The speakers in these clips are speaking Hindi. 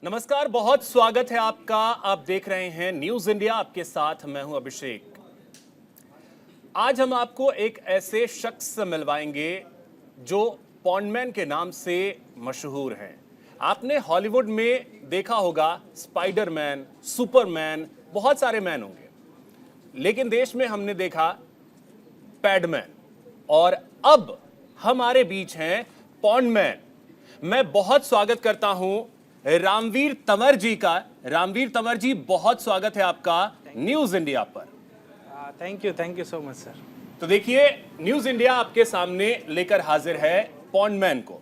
नमस्कार, बहुत स्वागत है आपका। आप देख रहे हैं न्यूज इंडिया, आपके साथ मैं हूं अभिषेक। आज हम आपको एक ऐसे शख्स से मिलवाएंगे जो पॉन्डमैन के नाम से मशहूर हैं। आपने हॉलीवुड में देखा होगा स्पाइडरमैन, सुपरमैन, बहुत सारे मैन होंगे, लेकिन देश में हमने देखा पैडमैन, और अब हमारे बीच हैं पॉन्डमैन। मैं बहुत स्वागत करता हूं रामवीर तंवर जी का। रामवीर तंवर जी, बहुत स्वागत है आपका न्यूज इंडिया पर। Thank you so much sir. तो देखिए, न्यूज इंडिया आपके सामने लेकर हाजिर है पॉन्डमैन को।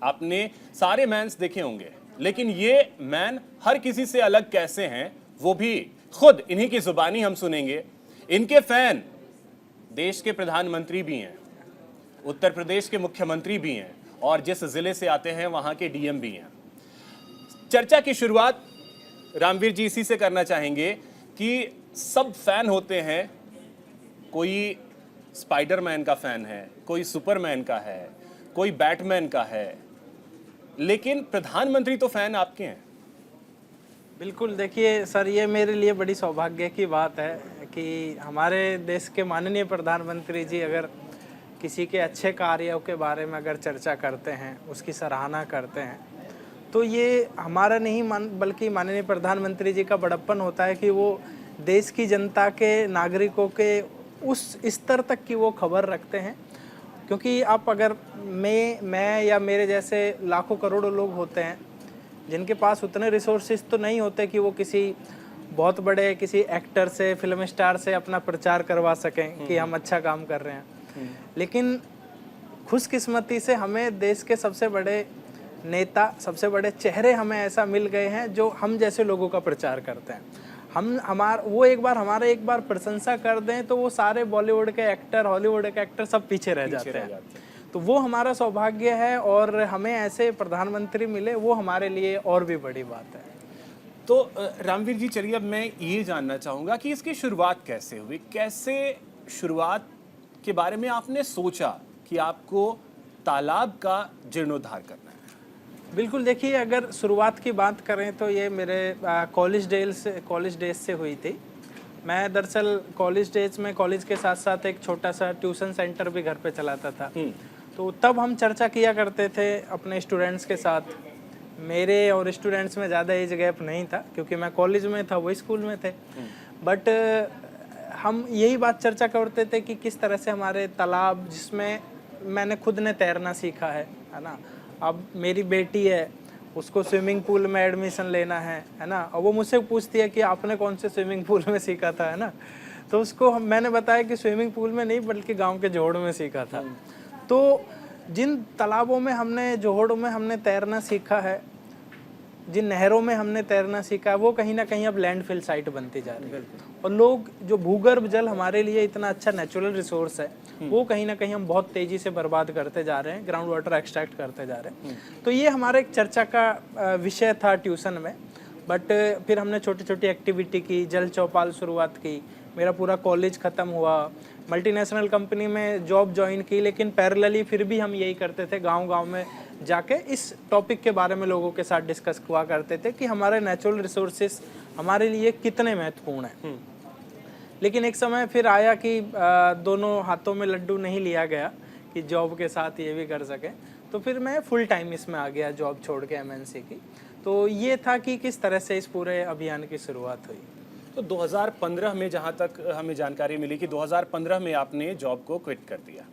आपने सारे मैन्स देखे होंगे, लेकिन ये मैन हर किसी से अलग कैसे हैं, वो भी खुद इन्हीं की जुबानी हम सुनेंगे। इनके फैन देश के प्रधानमंत्री भी हैं, उत्तर प्रदेश के मुख्यमंत्री भी हैं, और जिस जिले से आते हैं वहां के डीएम भी हैं। चर्चा की शुरुआत रामवीर जी इसी से करना चाहेंगे कि सब फैन होते हैं। कोई स्पाइडरमैन का फैन है, कोई सुपरमैन का है, कोई बैटमैन का है, लेकिन प्रधानमंत्री तो फैन आपके हैं। बिल्कुल, देखिए सर, ये मेरे लिए बड़ी सौभाग्य की बात है कि हमारे देश के माननीय प्रधानमंत्री जी अगर किसी के अच्छे कार्यों के बारे में अगर चर्चा करते हैं, उसकी सराहना करते हैं, तो ये हमारा नहीं बल्कि माननीय प्रधानमंत्री जी का बड़प्पन होता है कि वो देश की जनता के, नागरिकों के उस स्तर तक की वो खबर रखते हैं। क्योंकि आप अगर मैं या मेरे जैसे लाखों करोड़ों लोग होते हैं जिनके पास उतने रिसोर्सेज तो नहीं होते कि वो किसी बहुत बड़े किसी एक्टर से, फिल्म स्टार से अपना प्रचार करवा सकें कि हम अच्छा काम कर रहे हैं। लेकिन खुशकिस्मती से हमें देश के सबसे बड़े नेता, सबसे बड़े चेहरे हमें ऐसा मिल गए हैं जो हम जैसे लोगों का प्रचार करते हैं। वो एक बार प्रशंसा कर दें तो वो सारे बॉलीवुड के एक्टर, हॉलीवुड के एक्टर सब पीछे रह जाते हैं। तो वो हमारा सौभाग्य है, और हमें ऐसे प्रधानमंत्री मिले वो हमारे लिए और भी बड़ी बात है। तो रामवीर जी, चलिए अब मैं ये जानना चाहूँगा कि इसकी शुरुआत कैसे हुई, कैसे शुरुआत के बारे में आपने सोचा कि आपको तालाब का जीर्णोद्धार करना है। बिल्कुल, देखिए अगर शुरुआत की बात करें तो ये मेरे कॉलेज डेज से हुई थी। मैं दरअसल कॉलेज डेज में कॉलेज के साथ साथ एक छोटा सा ट्यूशन सेंटर भी घर पे चलाता था। तो तब हम चर्चा किया करते थे अपने स्टूडेंट्स के साथ। मेरे और स्टूडेंट्स में ज़्यादा एज गैप नहीं था क्योंकि मैं कॉलेज में था, वो स्कूल में थे। बट हम यही बात चर्चा करते थे कि किस तरह से हमारे तालाब, जिसमें मैंने खुद ने तैरना सीखा है ना। अब मेरी बेटी है, उसको स्विमिंग पूल में एडमिशन लेना है ना, और वो मुझसे पूछती है कि आपने कौन से स्विमिंग पूल में सीखा था, है ना। तो उसको मैंने बताया कि स्विमिंग पूल में नहीं बल्कि गांव के जोड़ में सीखा था। तो जिन तालाबों में हमने, जोड़ों में हमने तैरना सीखा है, जिन नहरों में हमने तैरना सीखा है, वो कहीं ना कहीं अब लैंडफिल साइट बनती जा रही है। और लोग, जो भूगर्भ जल हमारे लिए इतना अच्छा नेचुरल रिसोर्स है, वो कहीं ना कहीं हम बहुत तेजी से बर्बाद करते जा रहे हैं, ग्राउंड वाटर एक्सट्रैक्ट करते जा रहे हैं। तो ये हमारे एक चर्चा का विषय था ट्यूशन में। बट फिर हमने छोटी छोटी एक्टिविटी की, जल चौपाल शुरुआत की, मेरा पूरा कॉलेज ख़त्म हुआ, मल्टीनेशनल कंपनी में जॉब ज्वाइन की, लेकिन पैरेलली फिर भी हम यही करते थे, गांव-गांव में जाके इस टॉपिक के बारे में लोगों के साथ डिस्कस हुआ करते थे कि हमारे नेचुरल रिसोर्सेस हमारे लिए कितने महत्वपूर्ण हैं। लेकिन एक समय फिर आया कि दोनों हाथों में लड्डू नहीं लिया गया कि जॉब के साथ ये भी कर सके। तो फिर मैं फुल टाइम इसमें आ गया, जॉब छोड़ के एमएनसी की। तो ये था कि किस तरह से इस पूरे अभियान की शुरुआत हुई। तो 2015 में, जहाँ तक हमें जानकारी मिली कि 2015 में आपने जॉब को क्विट कर दिया।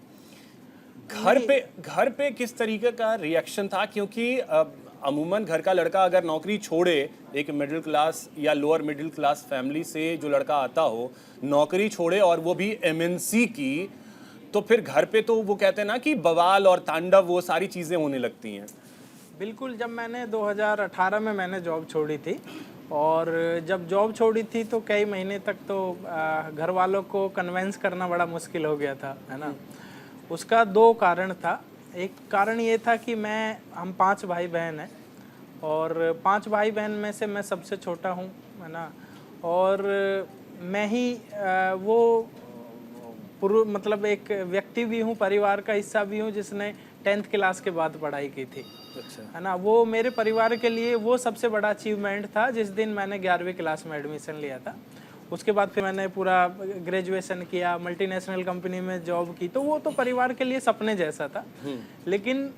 घर पे किस तरीके का रिएक्शन था? क्योंकि अमूमन घर का लड़का अगर नौकरी छोड़े, एक मिडिल क्लास या लोअर मिडिल क्लास फैमिली से जो लड़का आता हो, नौकरी छोड़े और वो भी एमएनसी की, तो फिर घर पे तो वो कहते हैं ना कि बवाल और तांडव, वो सारी चीज़ें होने लगती हैं। बिल्कुल, जब मैंने 2018 में मैंने जॉब छोड़ी थी, और जब जॉब छोड़ी थी तो कई महीने तक तो घर वालों को कन्वेंस करना बड़ा मुश्किल हो गया था, है ना। उसका 2 कारण था। एक कारण ये था कि हम 5 भाई बहन हैं, और 5 भाई बहन में से मैं सबसे छोटा हूँ, है ना। और मैं ही मतलब एक व्यक्ति भी हूँ, परिवार का हिस्सा भी हूँ, जिसने 10th क्लास के बाद पढ़ाई की थी, अच्छा। है ना। वो मेरे परिवार के लिए वो सबसे बड़ा अचीवमेंट था जिस दिन मैंने 11वीं क्लास में एडमिशन लिया था। उसके बाद फिर मैंने पूरा ग्रेजुएशन किया, मल्टीनेशनल कंपनी में जॉब की, तो वो तो परिवार के लिए सपने जैसा था। लेकिन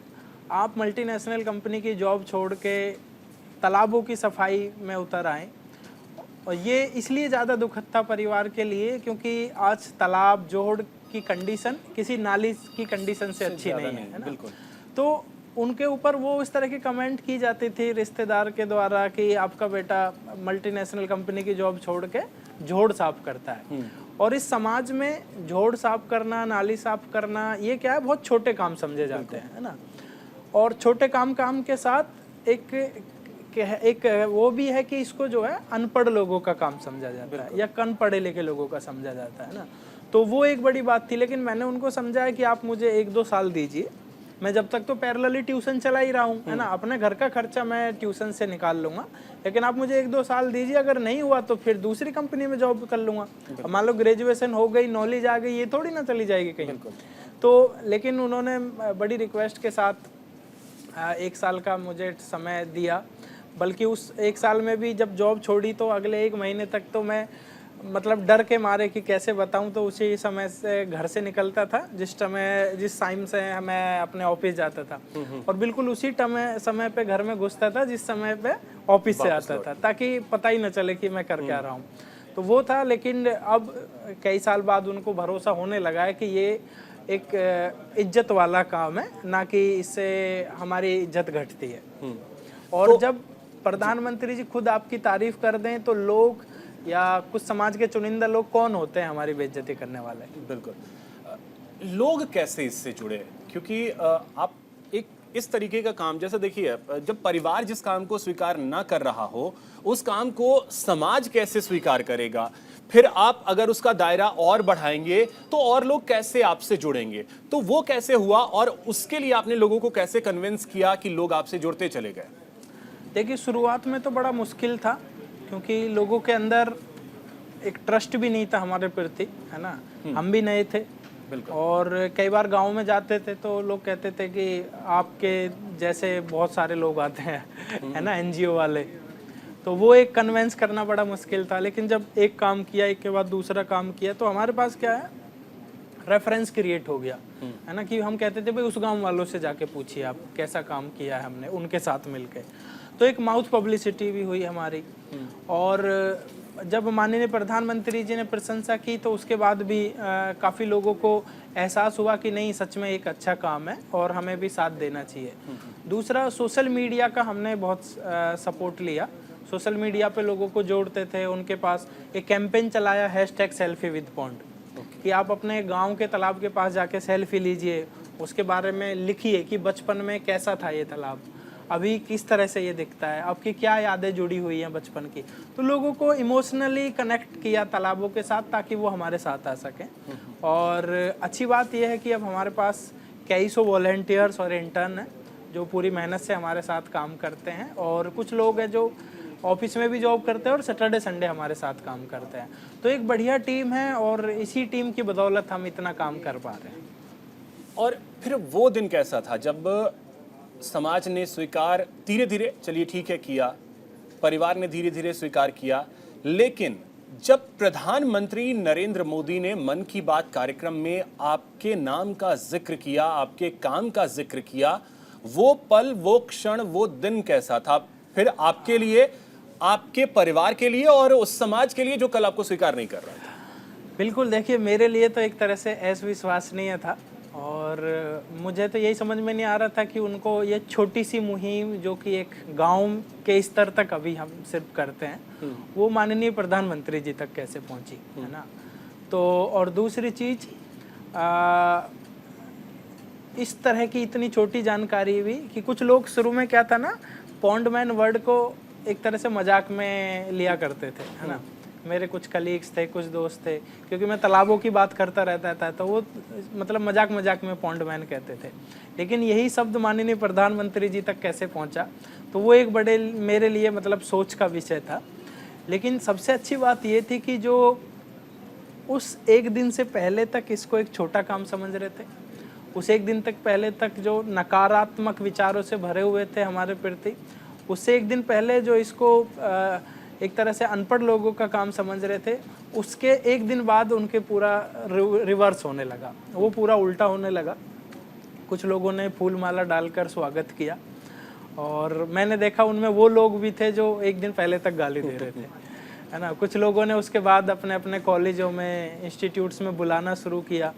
आप मल्टीनेशनल कंपनी की जॉब छोड़ के तालाबों की सफाई में उतर आए, और ये इसलिए ज़्यादा दुखद था परिवार के लिए क्योंकि आज तालाब जोड़ की कंडीशन किसी नाली की कंडीशन से अच्छी नहीं है ना। बिल्कुल। तो उनके ऊपर वो इस तरह की कमेंट की जाती थी रिश्तेदार के द्वारा कि आपका बेटा मल्टीनेशनल कंपनी की जॉब छोड़ के जोड़ साफ करता है। और इस समाज में जोड़ साफ करना, नाली साफ करना, ये क्या है, बहुत छोटे काम समझे जाते हैं, है ना। और छोटे काम के साथ एक वो भी है कि इसको जो है अनपढ़ लोगों का काम समझा जाता है या कम पढ़े लिखे लोगों का समझा जाता है ना। तो वो एक बड़ी बात थी। लेकिन मैंने उनको समझाया कि आप मुझे 1-2 साल दीजिए, मैं जब तक तो पैरेलली ट्यूशन चला ही रहा हूँ, है ना। अपने घर का खर्चा मैं ट्यूशन से निकाल लूंगा, लेकिन आप मुझे 1-2 साल दीजिए, अगर नहीं हुआ तो फिर दूसरी कंपनी में जॉब कर लूंगा। अब मान लो ग्रेजुएशन हो गई, नॉलेज आ गई, ये थोड़ी ना चली जाएगी कहीं। तो लेकिन उन्होंने बड़ी रिक्वेस्ट के साथ 1 साल का मुझे समय दिया। बल्कि उस 1 साल में भी जब जॉब छोड़ी तो अगले 1 महीने तक तो मैं मतलब डर के मारे कि कैसे बताऊं, तो उसी समय से घर से निकलता था जिस टाइम से मैं अपने ऑफिस जाता था, और बिल्कुल उसी समय पे घर में घुसता था जिस समय पे ऑफिस से आता था, ताकि पता ही न चले कि मैं कर क्या रहा हूँ। तो वो था। लेकिन अब कई साल बाद उनको भरोसा होने लगा है कि ये एक इज्जत वाला काम है, ना कि इससे हमारी इज्जत घटती है। और तो जब प्रधानमंत्री जी खुद आपकी तारीफ कर दें तो लोग या कुछ समाज के चुनिंदा लोग कौन होते हैं हमारी बेइज्जती करने वाले? बिल्कुल। लोग कैसे इससे जुड़े? क्योंकि आप एक इस तरीके का काम, जैसे देखिए, जब परिवार जिस काम को स्वीकार ना कर रहा हो, उस काम को समाज कैसे स्वीकार करेगा? फिर आप अगर उसका दायरा और बढ़ाएंगे तो और लोग कैसे आपसे जुड़ेंगे? तो वो कैसे हुआ और उसके लिए आपने लोगों को कैसे कन्विंस किया कि लोग आपसे जुड़ते चले गए? देखिए, शुरुआत में तो बड़ा मुश्किल था क्योंकि लोगों के अंदर एक ट्रस्ट भी नहीं था हमारे प्रति, है ना। हम भी नए थे, और कई बार गांव में जाते थे तो लोग कहते थे कि आपके जैसे बहुत सारे लोग आते हैं, है ना, एनजीओ वाले। तो वो एक कन्वेंस करना बड़ा मुश्किल था। लेकिन जब एक काम किया, एक के बाद दूसरा काम किया, तो हमारे पास क्या है, रेफरेंस क्रिएट हो गया, है ना। कि हम कहते थे भाई उस गांव वालों से जाके पूछिए आप कैसा काम किया है हमने उनके साथ मिलके। तो एक माउथ पब्लिसिटी भी हुई हमारी। और जब माननीय प्रधानमंत्री जी ने प्रशंसा की तो उसके बाद भी काफ़ी लोगों को एहसास हुआ कि नहीं, सच में एक अच्छा काम है और हमें भी साथ देना चाहिए। दूसरा, सोशल मीडिया का हमने बहुत सपोर्ट लिया। सोशल मीडिया पे लोगों को जोड़ते थे, उनके पास एक कैंपेन चलाया #selfie-with-pond, कि आप अपने गांव के तालाब के पास जाके सेल्फी लीजिए, उसके बारे में लिखिए कि बचपन में कैसा था ये तालाब, अभी किस तरह से ये दिखता है, आपकी क्या यादें जुड़ी हुई हैं बचपन की। तो लोगों को इमोशनली कनेक्ट किया तालाबों के साथ ताकि वो हमारे साथ आ सकें। और अच्छी बात यह है कि अब हमारे पास कई सौ वॉलंटियर्स और इंटर्न हैं जो पूरी मेहनत से हमारे साथ काम करते हैं, और कुछ लोग हैं जो ऑफिस में भी जॉब करते हैं और सैटरडे संडे हमारे साथ काम करते हैं। तो एक बढ़िया टीम है और इसी टीम की बदौलत हम इतना काम कर पा रहे हैं। और फिर वो दिन कैसा था जब समाज ने स्वीकार धीरे धीरे, चलिए ठीक है, किया, परिवार ने धीरे धीरे स्वीकार किया, लेकिन जब प्रधानमंत्री नरेंद्र मोदी ने मन की बात कार्यक्रम में आपके नाम का जिक्र किया, आपके काम का जिक्र किया, वो पल, वो क्षण, वो दिन कैसा था फिर आपके लिए, आपके परिवार के लिए और उस समाज के लिए जो कल आपको स्वीकार नहीं कर रहा था? बिल्कुल, देखिए, मेरे लिए तो एक तरह से अविश्वसनीय था, और मुझे तो यही समझ में नहीं आ रहा था कि उनको ये छोटी सी मुहिम जो कि एक गांव के स्तर तक अभी हम सिर्फ करते हैं, वो माननीय प्रधानमंत्री जी तक कैसे पहुंची, है ना। तो और दूसरी चीज़, इस तरह की इतनी छोटी जानकारी भी कि कुछ लोग शुरू में क्या था ना, पॉन्डमैन वर्ड को एक तरह से मजाक में लिया करते थे, है ना। मेरे कुछ कलीग्स थे, कुछ दोस्त थे, क्योंकि मैं तालाबों की बात करता रहता था तो वो मतलब मजाक में पॉन्डमैन कहते थे। लेकिन यही शब्द माननीय प्रधानमंत्री जी तक कैसे पहुंचा, तो वो एक बड़े मेरे लिए मतलब सोच का विषय था। लेकिन सबसे अच्छी बात ये थी कि जो उस एक दिन से पहले तक इसको एक छोटा काम समझ रहे थे, उस एक दिन तक पहले तक जो नकारात्मक विचारों से भरे हुए थे हमारे प्रति, उससे एक दिन पहले जो इसको एक तरह से अनपढ़ लोगों का काम समझ रहे थे, उसके एक दिन बाद उनके पूरा रिवर्स होने लगा, वो पूरा उल्टा होने लगा। कुछ लोगों ने फूल माला डालकर स्वागत किया और मैंने देखा उनमें वो लोग भी थे जो एक दिन पहले तक गाली दे रहे थे, है ना। कुछ लोगों ने उसके बाद अपने अपने कॉलेजों में, इंस्टीट्यूट्स में बुलाना शुरू किया।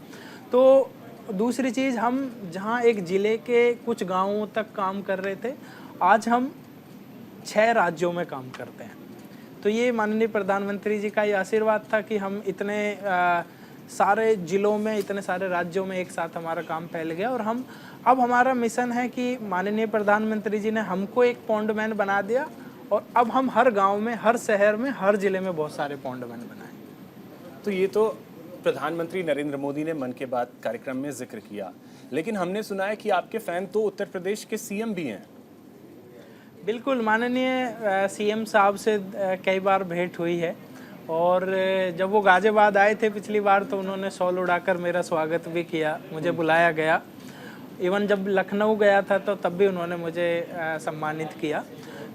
तो दूसरी चीज़, हम जहाँ एक ज़िले के कुछ गांवों तक काम कर रहे थे, आज हम 6 राज्यों में काम करते हैं। तो ये माननीय प्रधानमंत्री जी का ये आशीर्वाद था कि हम इतने सारे जिलों में, इतने सारे राज्यों में एक साथ हमारा काम फैल गया। और हम अब हमारा मिशन है कि माननीय प्रधानमंत्री जी ने हमको एक पॉन्डमैन बना दिया और अब हम हर गांव में, हर शहर में, हर जिले में बहुत सारे पॉन्डमैन बनाए। तो ये तो प्रधानमंत्री नरेंद्र मोदी ने मन की बात कार्यक्रम में जिक्र किया, लेकिन हमने सुना है कि आपके फैन तो उत्तर प्रदेश के सीएम भी हैं। बिल्कुल, माननीय सीएम साहब से कई बार भेंट हुई है और जब वो गाजियाबाद आए थे पिछली बार तो उन्होंने शॉल उड़ाकर मेरा स्वागत भी किया, मुझे बुलाया गया। इवन जब लखनऊ गया था तो तब भी उन्होंने मुझे सम्मानित किया।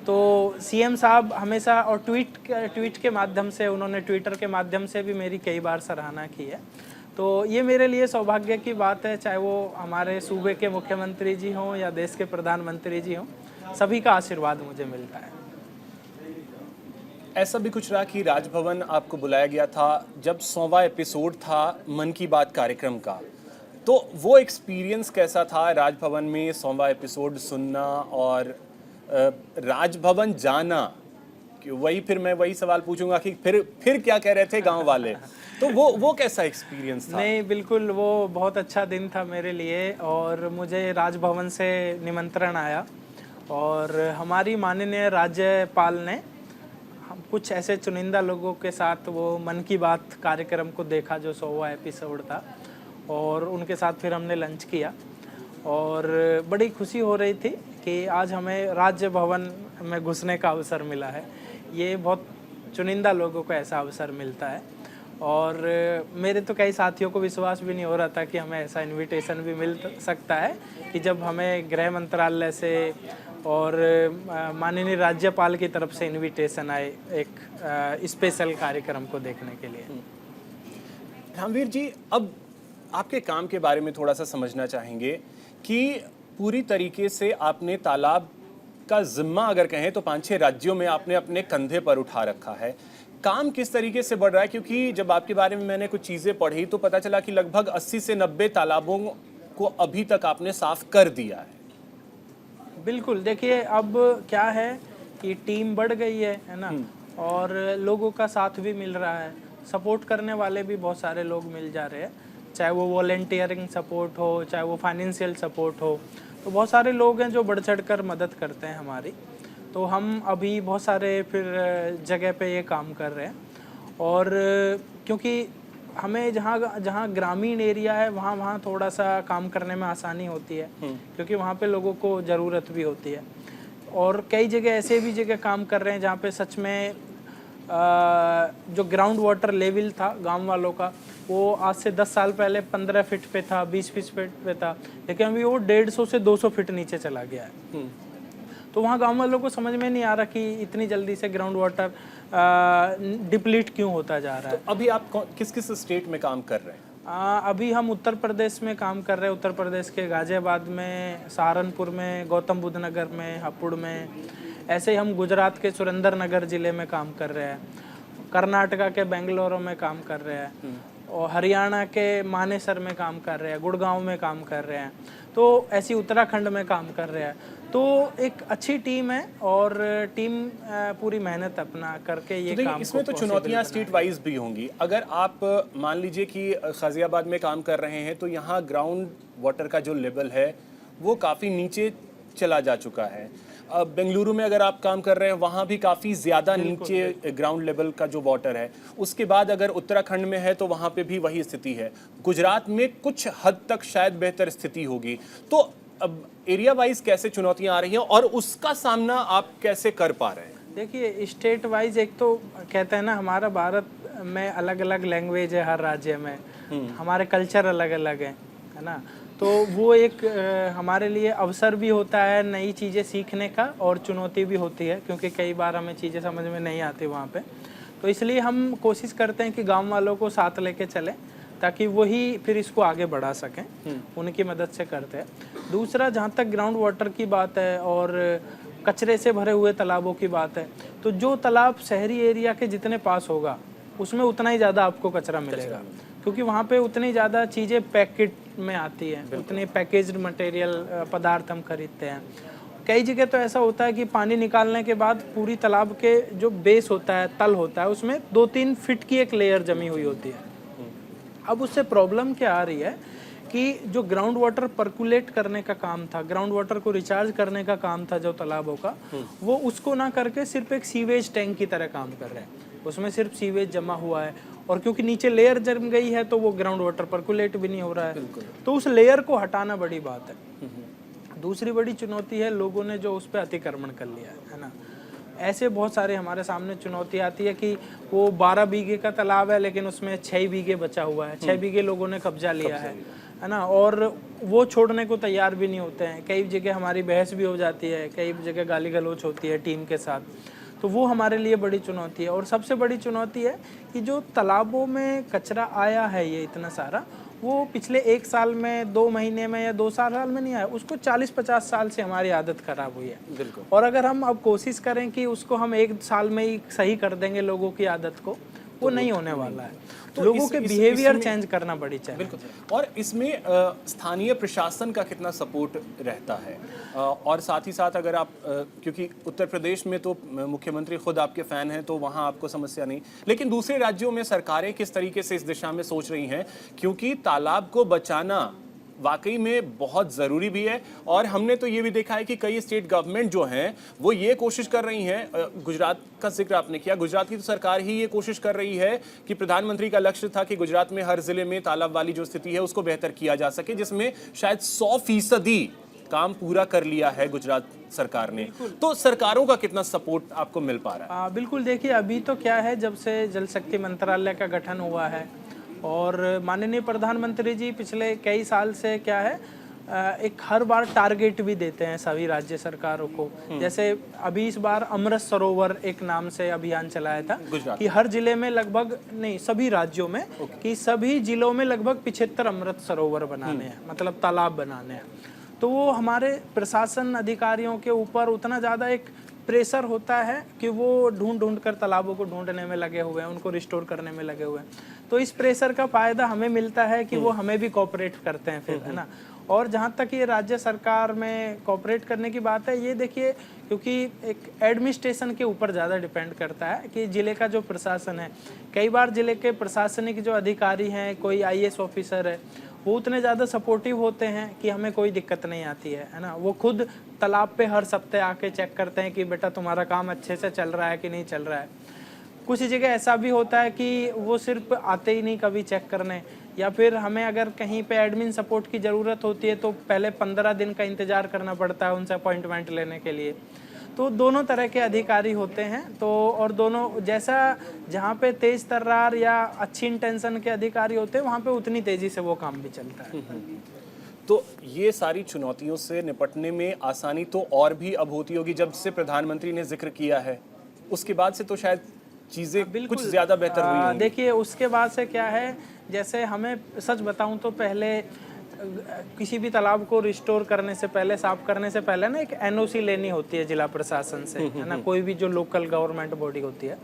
तो सीएम साहब हमेशा, और ट्वीट के माध्यम से, उन्होंने ट्विटर के माध्यम से भी मेरी कई बार सराहना की है। तो ये मेरे लिए सौभाग्य की बात है, चाहे वो हमारे सूबे के मुख्यमंत्री जी हों या देश के प्रधानमंत्री जी हों, सभी का आशीर्वाद मुझे मिलता है। ऐसा भी कुछ रहा कि राजभवन आपको बुलाया गया था जब 100वां एपिसोड था मन की बात कार्यक्रम का, तो वो एक्सपीरियंस कैसा था राजभवन में 100वां एपिसोड सुनना और राजभवन जाना? फिर मैं वही सवाल पूछूंगा कि फिर क्या कह रहे थे गांव वाले, तो वो कैसा एक्सपीरियंस था? नहीं, बिल्कुल वो बहुत अच्छा दिन था मेरे लिए। और मुझे राजभवन से निमंत्रण आया और हमारी माननीय राज्यपाल ने कुछ ऐसे चुनिंदा लोगों के साथ वो मन की बात कार्यक्रम को देखा जो 100वां एपिसोड था, और उनके साथ फिर हमने लंच किया और बड़ी खुशी हो रही थी कि आज हमें राज्य भवन में घुसने का अवसर मिला है। ये बहुत चुनिंदा लोगों को ऐसा अवसर मिलता है और मेरे तो कई साथियों को विश्वास भी नहीं हो रहा था कि हमें ऐसा इनविटेशन भी मिल सकता है कि जब हमें गृह मंत्रालय से और माननीय राज्यपाल की तरफ से इनविटेशन आए एक स्पेशल कार्यक्रम को देखने के लिए। रामवीर जी, अब आपके काम के बारे में थोड़ा सा समझना चाहेंगे कि पूरी तरीके से आपने तालाब का जिम्मा अगर कहें तो 5-6 राज्यों में आपने अपने कंधे पर उठा रखा है। काम किस तरीके से बढ़ रहा है? क्योंकि जब आपके बारे में मैंने कुछ चीज़ें पढ़ी तो पता चला कि लगभग 80 से 90 तालाबों को अभी तक आपने साफ कर दिया है। बिल्कुल, देखिए अब क्या है कि टीम बढ़ गई है ना, और लोगों का साथ भी मिल रहा है, सपोर्ट करने वाले भी बहुत सारे लोग मिल जा रहे हैं, चाहे वो वॉलेंटियरिंग सपोर्ट हो, चाहे वो फाइनेंशियल सपोर्ट हो। तो बहुत सारे लोग हैं जो बढ़ चढ़ कर मदद करते हैं हमारी। तो हम अभी बहुत सारे फिर जगह पे ये काम कर रहे हैं और क्योंकि हमें जहाँ ग्रामीण एरिया है वहाँ थोड़ा सा काम करने में आसानी होती है, क्योंकि वहाँ पे लोगों को ज़रूरत भी होती है। और कई जगह ऐसे भी जगह काम कर रहे हैं जहाँ पे सच में जो ग्राउंड वाटर लेवल था गांव वालों का, वो आज से 10 साल पहले 15 फीट पे था, 20 फीट पे था, लेकिन अभी वो 150 से 200 फीट नीचे चला गया है। तो वहाँ गांव वालों को समझ में नहीं आ रहा कि इतनी जल्दी से ग्राउंड वाटर डिप्लीट क्यों होता जा रहा है। तो अभी आप किस किस स्टेट में काम कर रहे हैं? अभी हम उत्तर प्रदेश में काम कर रहे हैं, उत्तर प्रदेश के गाजियाबाद में, सहारनपुर में, गौतम बुद्ध नगर में, हापुड़ में। ऐसे ही हम गुजरात के सुरेंद्र नगर ज़िले में काम कर रहे हैं, कर्नाटका के बेंगलुरु में काम कर रहे हैं, और हरियाणा के मानेसर में काम कर रहे हैं, गुड़गांव में काम कर रहे हैं। तो ऐसी उत्तराखंड में काम कर रहे हैं। तो एक अच्छी टीम है और टीम पूरी मेहनत अपना करके ये तो काम इसमें तो चुनौतियां स्टेट वाइज भी होंगी। अगर आप मान लीजिए कि गाजियाबाद में काम कर रहे हैं तो यहाँ ग्राउंड वाटर का जो लेवल है वो काफ़ी नीचे चला जा चुका है। बेंगलुरु में अगर आप काम कर रहे हैं वहाँ भी काफ़ी ज़्यादा नीचे ग्राउंड लेवल का जो वाटर है। उसके बाद अगर उत्तराखंड में है तो वहाँ पे भी वही स्थिति है। गुजरात में कुछ हद तक शायद बेहतर स्थिति होगी। तो अब एरिया वाइज कैसे चुनौतियाँ आ रही हैं और उसका सामना आप कैसे कर पा रहे हैं? देखिए, स्टेट वाइज एक तो कहते हैं ना, हमारा भारत में अलग अलग लैंग्वेज है हर राज्य में, हमारे कल्चर अलग अलग है ना। तो वो एक हमारे लिए अवसर भी होता है नई चीज़ें सीखने का, और चुनौती भी होती है क्योंकि कई बार हमें चीज़ें समझ में नहीं आती वहाँ पे। तो इसलिए हम कोशिश करते हैं कि गांव वालों को साथ लेके चलें ताकि वही फिर इसको आगे बढ़ा सकें, उनकी मदद से करते हैं। दूसरा, जहाँ तक ग्राउंड वाटर की बात है और कचरे से भरे हुए तालाबों की बात है, तो जो तालाब शहरी एरिया के जितने पास होगा उसमें उतना ही ज़्यादा आपको कचरा मिलेगा, क्योंकि वहाँ पे उतनी ज़्यादा चीज़ें पैकेट में आती हैं, उतने पैकेज्ड मटेरियल पदार्थ हम खरीदते हैं। कई जगह तो ऐसा होता है कि पानी निकालने के बाद पूरी तालाब के जो बेस होता है, तल होता है, उसमें 2-3 फीट की एक लेयर जमी हुई होती है। अब उससे प्रॉब्लम क्या आ रही है कि जो ग्राउंड वाटर पर्कुलेट करने का काम था, ग्राउंड वाटर को रिचार्ज करने का काम था जो तालाबों का, वो उसको ना करके सिर्फ एक सीवेज टैंक की तरह काम कर रहे हैं। उसमें सिर्फ सीवेज जमा हुआ है और क्योंकि नीचे लेयर जम गई है तो वो ग्राउंड वाटर पर्कुलेट भी नहीं हो रहा है। तो उस लेयर को हटाना बड़ी बात है। दूसरी बड़ी चुनौती है लोगों ने जो उस पर अतिक्रमण कर लिया है ना। ऐसे बहुत सारे हमारे सामने चुनौती आती है कि वो 12 बीघे का तालाब है लेकिन उसमें 6 बीघे बचा हुआ है, 6 बीघे लोगों ने कब्जा लिया है ना, और वो छोड़ने को तैयार भी नहीं होते हैं। कई जगह हमारी बहस भी हो जाती है, कई जगह गाली गलौच होती है टीम के साथ, तो वो हमारे लिए बड़ी चुनौती है। और सबसे बड़ी चुनौती है कि जो तालाबों में कचरा आया है ये इतना सारा, वो पिछले 1 साल में, 2 महीने में या 2 साल में नहीं आया, उसको 40-50 साल से हमारी आदत खराब हुई है। और अगर हम अब कोशिश करें कि उसको हम 1 साल में ही सही कर देंगे लोगों की आदत को, वो नहीं होने वाला है। तो लोगों के बिहेवियर चेंज करना बड़ी चाहिए। बिल्कुल। और इसमें स्थानीय प्रशासन का कितना सपोर्ट रहता है? और साथ ही साथ अगर आप क्योंकि उत्तर प्रदेश में तो मुख्यमंत्री खुद आपके फैन हैं तो वहाँ आपको समस्या नहीं, लेकिन दूसरे राज्यों में सरकारें किस तरीके से इस दिशा में सोच रही हैं? क्योंकि तालाब को बचाना वाकई में बहुत ज़रूरी भी है। और हमने तो ये भी देखा है कि कई स्टेट गवर्नमेंट जो हैं वो ये कोशिश कर रही हैं, गुजरात का जिक्र आपने किया, गुजरात की तो सरकार ही ये कोशिश कर रही है कि प्रधानमंत्री का लक्ष्य था कि गुजरात में हर जिले में तालाब वाली जो स्थिति है उसको बेहतर किया जा सके, जिसमें शायद 100% काम पूरा कर लिया है गुजरात सरकार ने। तो सरकारों का कितना सपोर्ट आपको मिल पा रहा है? बिल्कुल, देखिए अभी तो क्या है, जब से जल शक्ति मंत्रालय का गठन हुआ है और माननीय प्रधानमंत्री जी पिछले कई साल से क्या है, एक हर बार टारगेट भी देते हैं सभी राज्य सरकारों को। जैसे अभी इस बार अमृत सरोवर एक नाम से अभियान चलाया था कि हर जिले में लगभग, नहीं सभी राज्यों में, कि सभी जिलों में लगभग 75 अमृत सरोवर बनाने हैं, मतलब तालाब बनाने हैं। तो वो हमारे प्रशासन अधिकारियों के ऊपर उतना ज़्यादा एक प्रेशर होता है कि वो ढूंढ कर तालाबों को ढूंढने में लगे हुए हैं, उनको रिस्टोर करने में लगे हुए हैं। तो इस प्रेशर का फायदा हमें मिलता है कि वो हमें भी कोऑपरेट करते हैं फिर, है ना। और जहाँ तक ये राज्य सरकार में कोऑपरेट करने की बात है, ये देखिए क्योंकि एक एडमिनिस्ट्रेशन के ऊपर ज़्यादा डिपेंड करता है कि ज़िले का जो प्रशासन है, कई बार ज़िले के प्रशासनिक जो अधिकारी हैं, कोई IAS ऑफिसर है, वो उतने ज़्यादा सपोर्टिव होते हैं कि हमें कोई दिक्कत नहीं आती है ना। वो खुद तालाब पे हर सप्ताह आके चेक करते हैं कि बेटा तुम्हारा काम अच्छे से चल रहा है कि नहीं चल रहा है। कुछ जगह ऐसा भी होता है कि वो सिर्फ आते ही नहीं कभी चेक करने, या फिर हमें अगर कहीं पे एडमिन सपोर्ट की ज़रूरत होती है तो पहले 15 दिन का इंतज़ार करना पड़ता है उनसे अपॉइंटमेंट लेने के लिए। तो दोनों तरह के अधिकारी होते हैं। तो और दोनों, जैसा जहाँ पे तेज तर्रार या अच्छी इंटेंशन के अधिकारी होते हैं वहाँ पे उतनी तेज़ी से वो काम भी चलता है। तो ये सारी चुनौतियों से निपटने में आसानी तो और भी अब होती होगी जब से प्रधानमंत्री ने जिक्र किया है, उसके बाद से तो शायद चीज़ें कुछ ज़्यादा बेहतर हुई होंगी। देखिए उसके बाद से क्या है, जैसे हमें सच बताऊं तो पहले किसी भी तालाब को रिस्टोर करने से पहले, साफ करने से पहले ना एक NOC लेनी होती है जिला प्रशासन से, है ना, कोई भी जो लोकल गवर्नमेंट बॉडी होती है।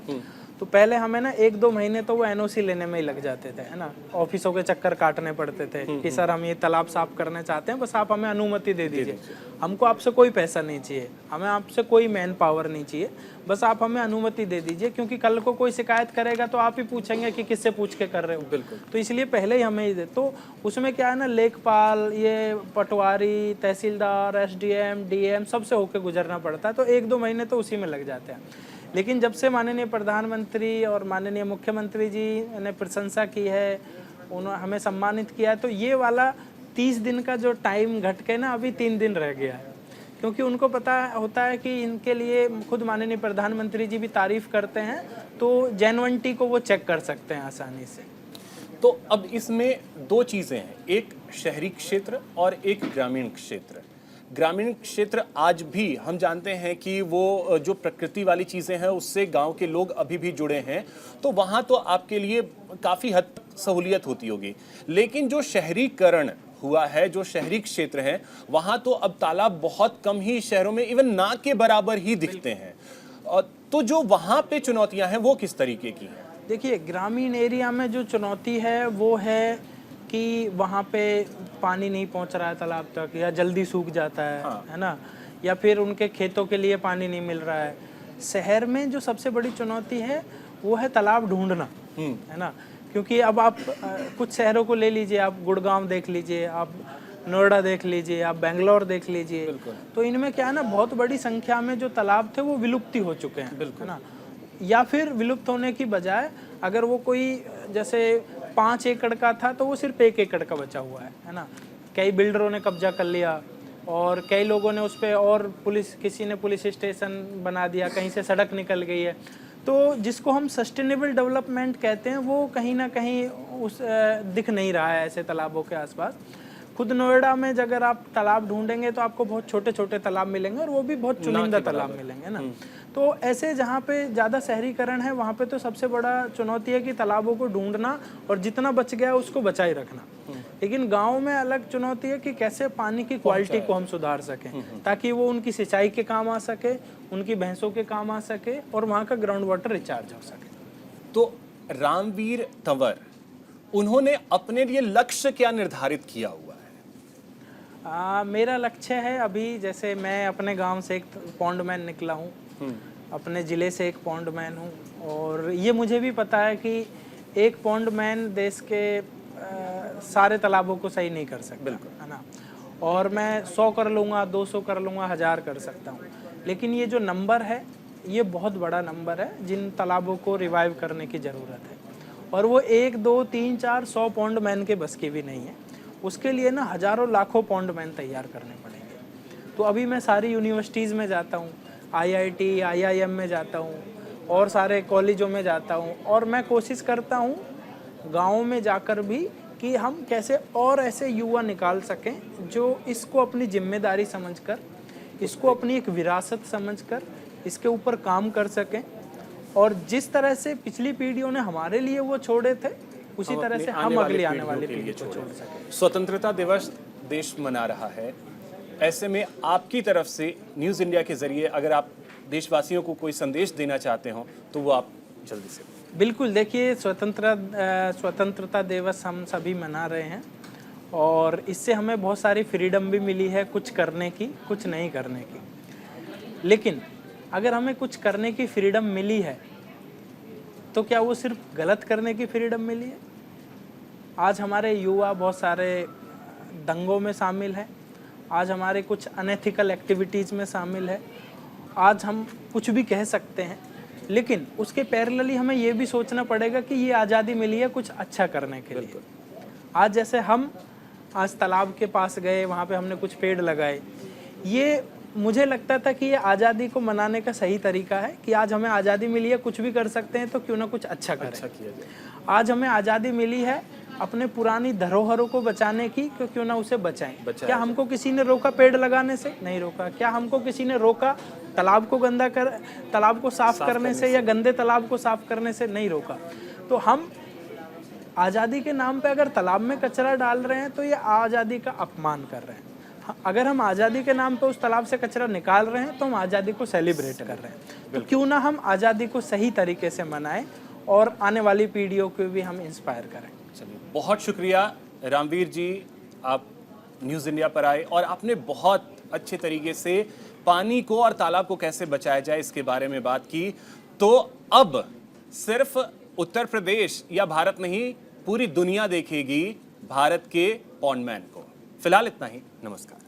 तो पहले हमें ना 1-2 महीने तो वो NOC लेने में ही लग जाते थे, है ना। ऑफिसों के चक्कर काटने पड़ते थे कि सर हम ये तालाब साफ करना चाहते हैं, बस आप हमें अनुमति दे दीजिए, हमको आपसे कोई पैसा नहीं चाहिए, हमें आपसे कोई मैन पावर नहीं चाहिए, बस आप हमें अनुमति दे दीजिए, क्योंकि कल को कोई शिकायत करेगा तो आप ही पूछेंगे कि किससे पूछ के कर रहे हो। बिल्कुल। तो इसलिए पहले ही हमें ही दे। तो उसमें क्या है ना, लेखपाल, ये पटवारी, तहसीलदार, SDM, DM सबसे होकर गुजरना पड़ता है, तो 1-2 महीने तो उसी में लग जाते हैं। लेकिन जब से माननीय प्रधानमंत्री और माननीय मुख्यमंत्री जी ने प्रशंसा की है, उन्होंने हमें सम्मानित किया है, तो ये वाला 30 दिन का जो टाइम घट के ना अभी 3 दिन रह गया है, क्योंकि उनको पता होता है कि इनके लिए खुद माननीय प्रधानमंत्री जी भी तारीफ करते हैं, तो जेन्युइनिटी को वो चेक कर सकते हैं आसानी से। तो अब इसमें दो चीजें हैं, एक शहरी क्षेत्र और एक ग्रामीण क्षेत्र। ग्रामीण क्षेत्र आज भी हम जानते हैं कि वो जो प्रकृति वाली चीजें हैं उससे गांव के लोग अभी भी जुड़े हैं, तो वहां तो आपके लिए काफी हद तक सहूलियत होती होगी। लेकिन जो शहरीकरण हुआ है, जो शहरी क्षेत्र है, वहां तो अब तालाब बहुत कम ही शहरों में इवन ना के बराबर ही दिखते हैं। तो जो वहां पे चुनौतियां हैं वो किस तरीके की हैं? देखिए, ग्रामीण एरिया में जो चुनौती है वो है कि वहाँ पे पानी नहीं पहुँच रहा है तालाब तक, या जल्दी सूख जाता है ना, या फिर उनके खेतों के लिए पानी नहीं मिल रहा है। शहर में जो सबसे बड़ी चुनौती है वो है तालाब ढूंढना, है ना, क्योंकि अब आप कुछ शहरों को ले लीजिए, आप गुड़गांव देख लीजिए, आप नोएडा देख लीजिए, आप बेंगलोर देख लीजिए, तो इनमें क्या है ना, बहुत बड़ी संख्या में जो तालाब थे वो विलुप्ति हो चुके हैं, है ना, या फिर विलुप्त होने की बजाय अगर वो कोई जैसे 5 एकड़ का था तो वो सिर्फ 1 एकड़ का बचा हुआ है ना। कई बिल्डरों ने कब्जा कर लिया और कई लोगों ने उस पर, और किसी ने पुलिस स्टेशन बना दिया, कहीं से सड़क निकल गई है। तो जिसको हम सस्टेनेबल डेवलपमेंट कहते हैं वो कहीं ना कहीं दिख नहीं रहा है ऐसे तालाबों के आसपास। खुद नोएडा में अगर आप तालाब ढूंढेंगे तो आपको बहुत छोटे छोटे तालाब मिलेंगे, और वो भी बहुत चुनिंदा तालाब मिलेंगे ना। तो ऐसे जहाँ पे ज़्यादा शहरीकरण है वहाँ पे तो सबसे बड़ा चुनौती है कि तालाबों को ढूंढना और जितना बच गया उसको बचाए रखना। लेकिन गाँव में अलग चुनौती है कि कैसे पानी की क्वालिटी को हम सुधार सकें ताकि वो उनकी सिंचाई के काम आ सके, उनकी भैंसों के काम आ सके, और वहाँ का ग्राउंड वाटर रिचार्ज हो सके। तो रामवीर तंवर, उन्होंने अपने लिए लक्ष्य क्या निर्धारित किया हुआ है? मेरा लक्ष्य है, अभी जैसे मैं अपने गांव से एक पॉन्डमैन निकला हूँ, अपने ज़िले से एक पॉन्डमैन हूँ, और ये मुझे भी पता है कि एक पॉन्डमैन देश के सारे तालाबों को सही नहीं कर सकता, है ना। और मैं 100 कर लूँगा, 200 कर लूँगा, 1000 कर सकता हूँ, लेकिन ये जो नंबर है ये बहुत बड़ा नंबर है जिन तालाबों को रिवाइव करने की ज़रूरत है। और वो 1, 2, 3, 4, 100 पॉन्डमैन के बस की भी नहीं है। उसके लिए ना हज़ारों लाखों पॉन्डमैन तैयार करने पड़ेंगे। तो अभी मैं सारी यूनिवर्सिटीज़ में जाता हूँ, IIT, IIM में जाता हूँ, और सारे कॉलेजों में जाता हूँ, और मैं कोशिश करता हूँ गाँव में जाकर भी कि हम कैसे और ऐसे युवा निकाल सकें जो इसको अपनी जिम्मेदारी समझकर, इसको अपनी एक विरासत समझकर इसके ऊपर काम कर सकें, और जिस तरह से पिछली पीढ़ियों ने हमारे लिए वो छोड़े थे उसी तरह से हम अगली आने वाली पीढ़ी को छोड़ सकें। स्वतंत्रता दिवस देश मना रहा है, ऐसे में आपकी तरफ से न्यूज़ इंडिया के जरिए अगर आप देशवासियों को कोई संदेश देना चाहते हो तो वो आप जल्दी से। बिल्कुल, देखिए, स्वतंत्रता दिवस हम सभी मना रहे हैं, और इससे हमें बहुत सारी फ्रीडम भी मिली है, कुछ करने की, कुछ नहीं करने की। लेकिन अगर हमें कुछ करने की फ्रीडम मिली है तो क्या वो सिर्फ गलत करने की फ्रीडम मिली है? आज हमारे युवा बहुत सारे दंगों में शामिल हैं, आज हमारे कुछ अनएथिकल एक्टिविटीज़ में शामिल है, आज हम कुछ भी कह सकते हैं, लेकिन उसके पैरेलली हमें ये भी सोचना पड़ेगा कि ये आज़ादी मिली है कुछ अच्छा करने के लिए। आज जैसे हम आज तालाब के पास गए, वहाँ पे हमने कुछ पेड़ लगाए, ये मुझे लगता था कि ये आज़ादी को मनाने का सही तरीका है कि आज हमें आज़ादी मिली है, कुछ भी कर सकते हैं, तो क्यों ना कुछ अच्छा करें। अच्छा किया जाए। आज हमें आज़ादी मिली है अपने पुरानी धरोहरों को बचाने की, क्यों ना उसे बचाएं। क्या हमको किसी ने रोका पेड़ लगाने से? नहीं रोका। क्या हमको किसी ने रोका तालाब को साफ करने से या गंदे तालाब को साफ करने से? नहीं रोका। तो हम आज़ादी के नाम पे अगर तालाब में कचरा डाल रहे हैं तो ये आज़ादी का अपमान कर रहे हैं। अगर हम आज़ादी के नाम पे उस तालाब से कचरा निकाल रहे हैं तो हम आज़ादी को सेलिब्रेट कर रहे हैं। तो क्यों ना हम आज़ादी को सही तरीके से मनाएं और आने वाली पीढ़ियों को भी हम इंस्पायर करें। चलिए, बहुत शुक्रिया रामवीर जी, आप न्यूज़ इंडिया पर आए और आपने बहुत अच्छे तरीके से पानी को और तालाब को कैसे बचाया जाए इसके बारे में बात की। तो अब सिर्फ उत्तर प्रदेश या भारत नहीं, पूरी दुनिया देखेगी भारत के पॉन्डमैन को। फिलहाल इतना ही, नमस्कार।